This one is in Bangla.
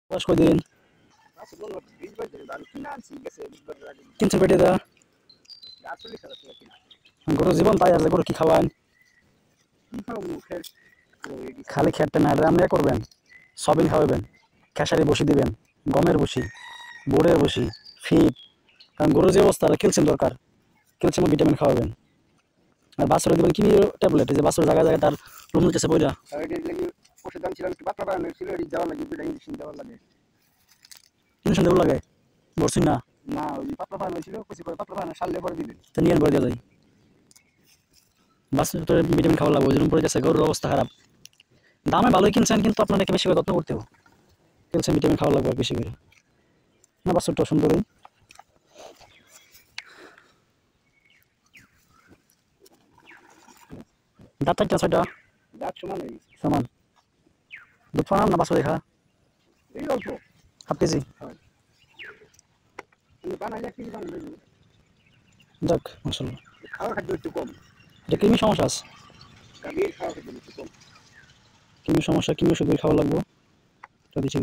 বয়স কয়দিন? কিনছেন পেটে দা গরু জীবন তাই আছে। গরু কি খাওয়ান? খালি খেতে না রান্না করবেন, সবিন খাওয়াবেন, খেসারি বসি দিবেন, গমের বসি, বোরের বসি, ফিট। কারণ গরুর যে অবস্থা ক্যালসিয়াম দরকার, ক্যালসিয়াম ভিটামিন খাওয়াবেন। আর বাছুরে দিবেন কি ট্যাবলেট, যে বাছুর জায়গায় জায়গায় তার লোম নিতেছে বইরা। ইনজেকশন দেবো লাগে বলছি না, তো নিয়ে করে দেওয়া যায়। বাছুর তো ভিটামিন খাওয়া লাগবে, যেরকম পড়ে গেছে গরুর অবস্থা খারাপ। দামে ভালোই কিনছেন, কিন্তু আপনাকে বেশি করে যত্ন করতে হবে। ক্যালসিয়াম ভিটামিন খাওয়া লাগবে বেশি করে। না বাছুরটা সুন্দরই। দাঁত চারটা ছয়টা সমান। দুধ ফানান না বাছুর দেখা হাফ কেজি। যাক মাশাআল্লাহ। এটা কৃমি সমস্যা আছে, কৃমি সমস্যা, কৃমি ওষুধ খাওয়া লাগবে। এটা দিচ্ছে